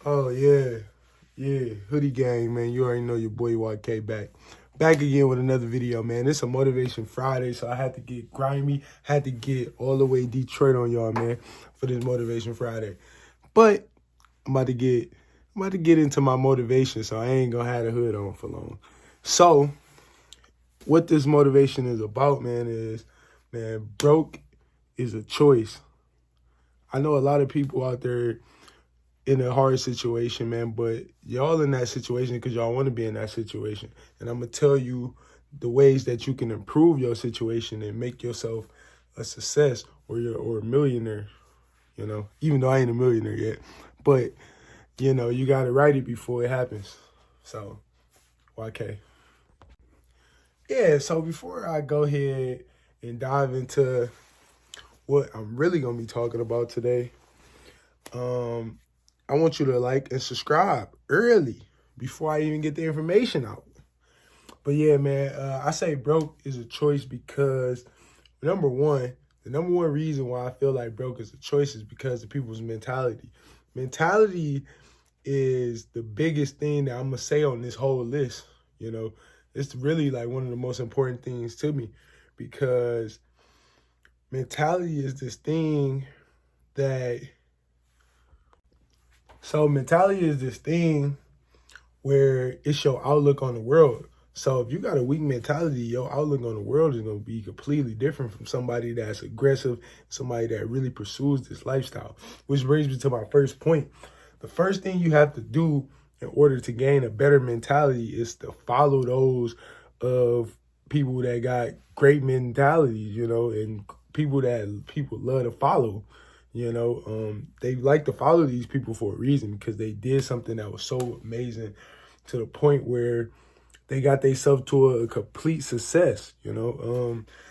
Oh yeah, hoodie gang, man. You already know your boy YK back again with another video, man. It's a Motivation Friday, so I had to get grimy, had to get all the way Detroit on y'all, man, for this Motivation Friday. But I'm about to get, I'm about to get into my motivation, so I ain't gonna have the hood on for long. So what this motivation is about, man, is broke is a choice. I know a lot of people out there in a hard situation, man, but y'all in that situation because y'all want to be in that situation. And I'm going to tell you the ways that you can improve your situation and make yourself a success or a millionaire, even though I ain't a millionaire yet. But, you got to write it before it happens. So, YK. Yeah, so before I go ahead and dive into what I'm really going to be talking about today, um, I want you to like and subscribe early before I even get the information out. But yeah, man, I say broke is a choice because the number one reason why I feel like broke is a choice is because of people's mentality. Mentality is the biggest thing that I'm gonna say on this whole list. It's really like one of the most important things to me because mentality is this thing that mentality is this thing where it's your outlook on the world. So if you got a weak mentality, your outlook on the world is going to be completely different from somebody that's aggressive, somebody that really pursues this lifestyle. Which brings me to my first point. The first thing you have to do in order to gain a better mentality is to follow those of people that got great mentalities, and people that people love to follow. They like to follow these people for a reason because they did something that was so amazing to the point where they got themselves to a complete success.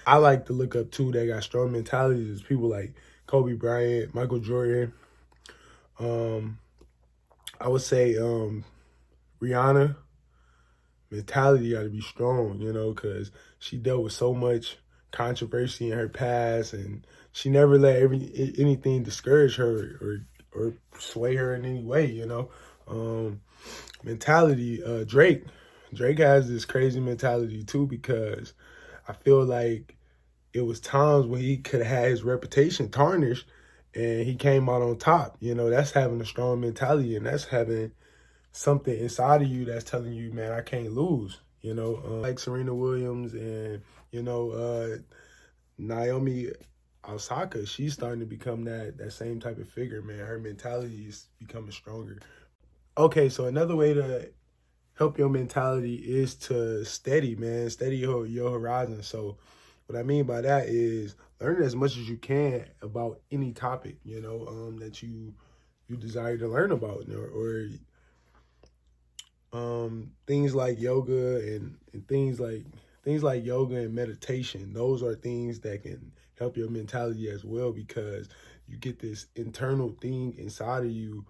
I like to look up too that got strong mentalities is people like Kobe Bryant, Michael Jordan. Um, I would say Rihanna mentality got to be strong, because she dealt with so much controversy in her past, and she never let anything discourage her or sway her in any way. Mentality. Drake has this crazy mentality too because I feel like it was times when he could have had his reputation tarnished, and he came out on top. That's having a strong mentality, and that's having something inside of you that's telling you, man, I can't lose. Like Serena Williams and Naomi Osaka, she's starting to become that same type of figure, man. Her mentality is becoming stronger. Okay, so another way to help your mentality is to steady your horizon. So what I mean by that is learn as much as you can about any topic, that you desire to learn about, or things like yoga and things like yoga and meditation. Those are things that can help your mentality as well because you get this internal thing inside of you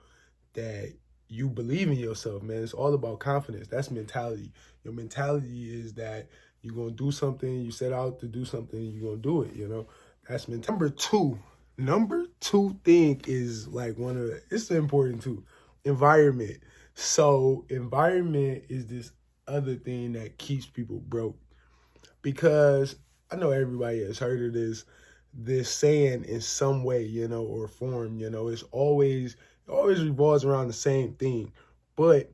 that you believe in yourself, man. It's all about confidence. That's mentality. Your mentality is that you're gonna do something, you set out to do something, you're gonna do it. That's mentality. Number two thing is like it's important too. Environment. So environment is this other thing that keeps people broke because I know everybody has heard of this saying in some way, or form. It always revolves around the same thing, but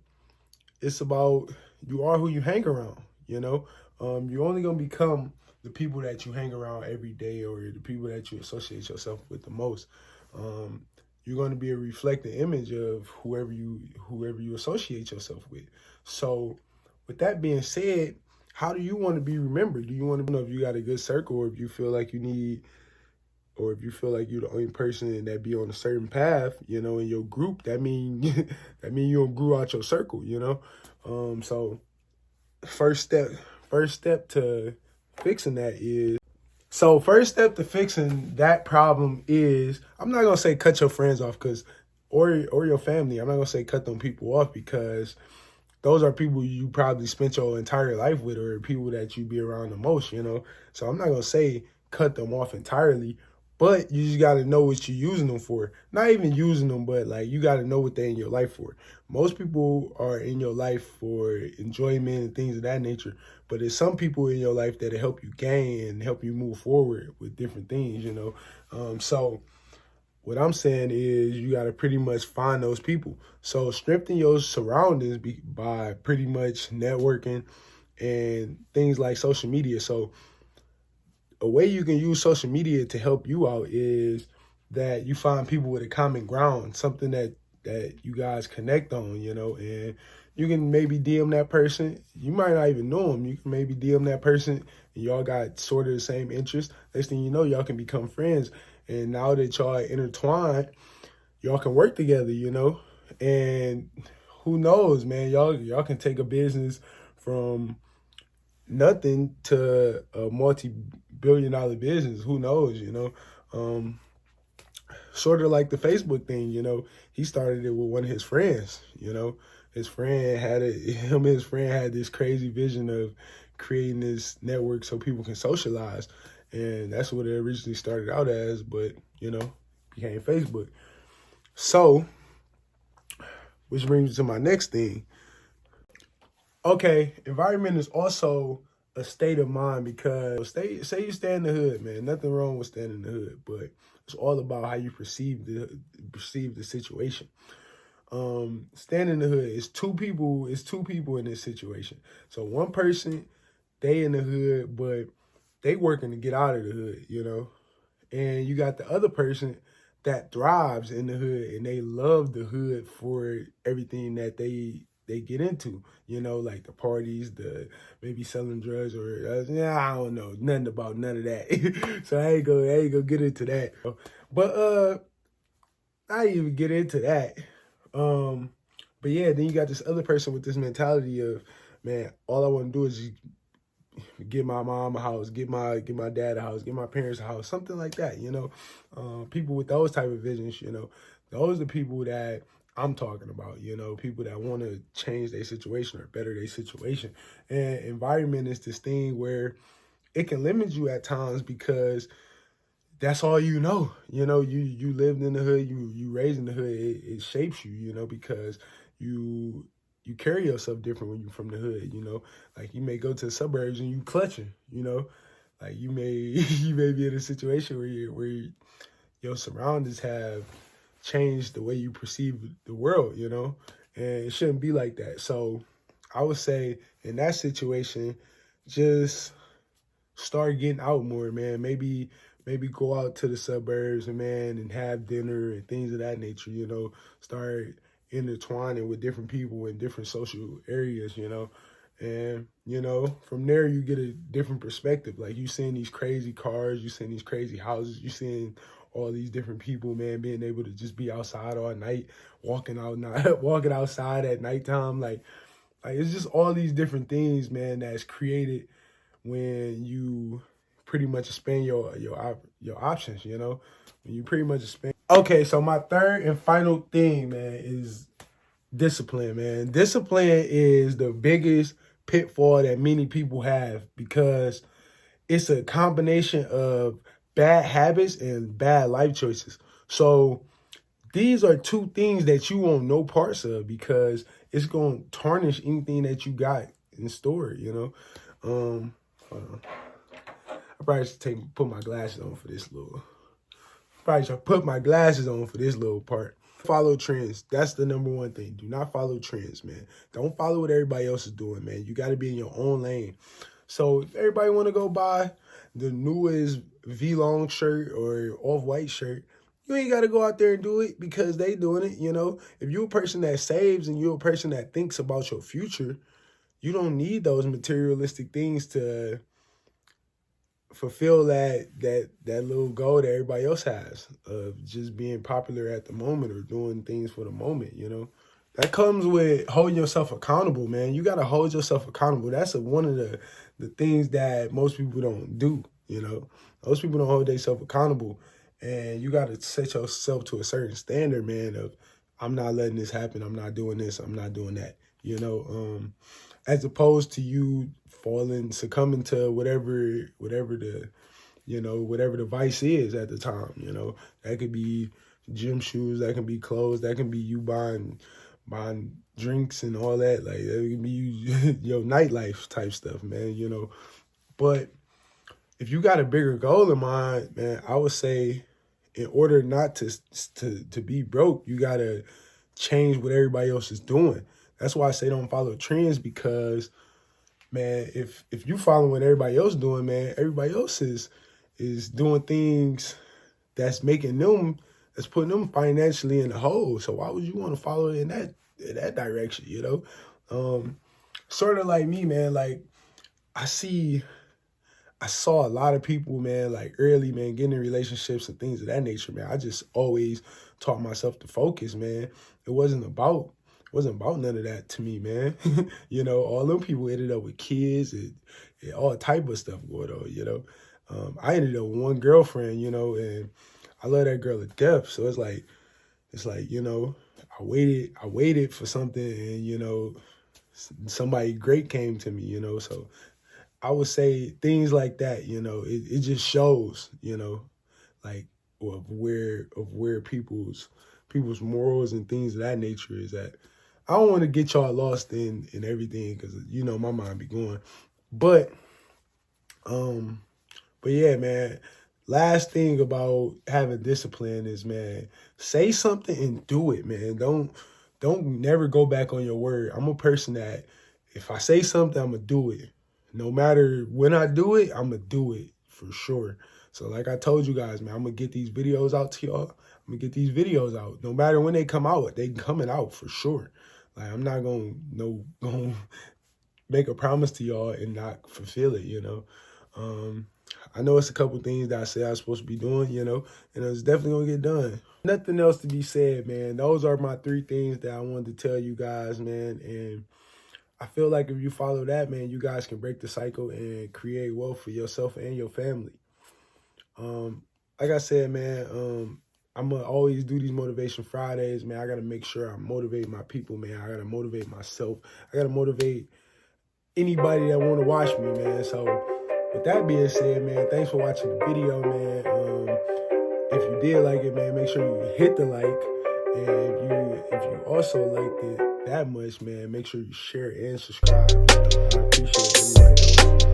it's about you are who you hang around. You're only gonna become the people that you hang around every day or the people that you associate yourself with the most. Um, you're going to be a reflecting image of whoever you associate yourself with. So, with that being said, how do you want to be remembered? Do you want to know if you got a good circle, or if you feel like you need, or if you feel like you're the only person that be on a certain path, in your group? That mean you don't grew out your circle. So first step, first step to fixing that is so first step to fixing that problem is I'm not gonna say cut your friends off because or your family. I'm not gonna say cut them people off because those are people you probably spent your entire life with or people that you be around the most. So I'm not gonna say cut them off entirely, But you just got to know what you're using them for. Not even using them, but like you got to know what they're in your life for. Most people are in your life for enjoyment and things of that nature. But there's some people in your life that help you gain and help you move forward with different things, you know. So what I'm saying is you got to pretty much find those people. So strengthen your surroundings by pretty much networking and things like social media. So a way you can use social media to help you out is that you find people with a common ground, something that you guys connect on, you know, and you can maybe DM that person. You might not even know them. You can maybe DM that person and y'all got sort of the same interest. Next thing you know, y'all can become friends. And now that y'all are intertwined, y'all can work together, you know. And who knows, man, y'all can take a business from nothing to a multi-billion-dollar business. Who knows, you know? Sort of like the Facebook thing, you know. He started it with one of his friends, you know. His friend had him and his friend had this crazy vision of creating this network so people can socialize. And that's what it originally started out as, but, you know, became Facebook. So, which brings me to my next thing. Okay, environment is also a state of mind because say you stay in the hood, man. Nothing wrong with staying in the hood, but it's all about how you perceive the situation. Staying in the hood is two people. It's two people in this situation. So one person, they in the hood, but they working to get out of the hood, you know. And you got the other person that thrives in the hood and they love the hood for everything that they get into, you know, like the parties, the maybe selling drugs or I don't know nothing about none of that. So I ain't gonna get into that. But I ain't even get into that. Um but yeah, then you got this other person with this mentality of, man, all I want to do is get my mom a house, get my dad a house, get my parents a house, something like that, you know. People with those type of visions, you know, those are people that I'm talking about, you know, people that want to change their situation or better their situation. And environment is this thing where it can limit you at times because that's all you know. You know, you lived in the hood, you raised in the hood. It shapes you, you know, because you you carry yourself different when you're from the hood. You know, like you may go to the suburbs and you clutching. You know, like you may you may be in a situation where your surroundings have changed the way you perceive the world. You know, and it shouldn't be like that. So I would say in that situation, just start getting out more, man. Maybe go out to the suburbs and man and have dinner and things of that nature, you know. Start intertwining with different people in different social areas, you know. And, you know, from there you get a different perspective. Like you seeing these crazy cars, you seeing these crazy houses, you seeing all these different people, man, being able to just be outside all night, walking outside at nighttime. Like it's just all these different things, man, that's created when you pretty much expand your options, you know, when you pretty much expand. Okay, so my third and final thing, man, is discipline, man. Discipline is the biggest pitfall that many people have because it's a combination of bad habits and bad life choices. So these are two things that you want no parts of because it's going to tarnish anything that you got in store, you know. Hold on. I probably should put my glasses on for this little. Probably should put my glasses on for this little part. Follow trends. That's the number one thing. Do not follow trends, man. Don't follow what everybody else is doing, man. You got to be in your own lane. So if everybody want to go buy the newest V-long shirt or off-white shirt, you ain't got to go out there and do it because they doing it, you know. If you're a person that saves and you're a person that thinks about your future, you don't need those materialistic things to fulfill that little goal that everybody else has of just being popular at the moment or doing things for the moment, you know. That comes with holding yourself accountable, man. You gotta hold yourself accountable. That's one of the things that most people don't do, you know. Most people don't hold themselves accountable. And you gotta set yourself to a certain standard, man, of I'm not letting this happen, I'm not doing this, I'm not doing that, you know. As opposed to you succumbing to whatever you know, whatever the vice is at the time, you know. That could be gym shoes, that can be clothes, that can be you buying drinks and all that. Like, that can be your nightlife type stuff, man, you know. But if you got a bigger goal in mind, man, I would say in order not to be broke, you gotta change what everybody else is doing. That's why I say don't follow trends, because man, if you follow what everybody else doing, man, everybody else is doing things that's that's putting them financially in the hole. So why would you want to follow in that direction, you know? Sort of like me, man, like I saw a lot of people, man, like early, man, getting in relationships and things of that nature, man. I just always taught myself to focus, man. It wasn't about none of that to me, man. You know, all them people ended up with kids and all type of stuff going on, you know. I ended up with one girlfriend, you know, and I love that girl to death. So it's like, you know, I waited for something, and, you know, somebody great came to me, you know. So I would say things like that, you know, it just shows, you know, like of where people's morals and things of that nature is at. I don't want to get y'all lost in everything, because, you know, my mind be going. But yeah, man, last thing about having discipline is, man, say something and do it, man. Don't never go back on your word. I'm a person that if I say something, I'm going to do it. No matter when I do it, I'm going to do it for sure. So like I told you guys, man, I'm going to get these videos out to y'all. I'm going to get these videos out. No matter when they come out, they coming out for sure. Like, I'm not going to make a promise to y'all and not fulfill it, you know. I know it's a couple things that I say I'm supposed to be doing, you know, and it's definitely going to get done. Nothing else to be said, man. Those are my 3 things that I wanted to tell you guys, man. And I feel like if you follow that, man, you guys can break the cycle and create wealth for yourself and your family. Like I said, man, I'm going to always do these Motivation Fridays, man. I got to make sure I motivate my people, man. I got to motivate myself. I got to motivate anybody that want to watch me, man. So with that being said, man, thanks for watching the video, man. If you did like it, man, make sure you hit the like. And if you also liked it that much, man, make sure you share and subscribe. You know, I appreciate everybody.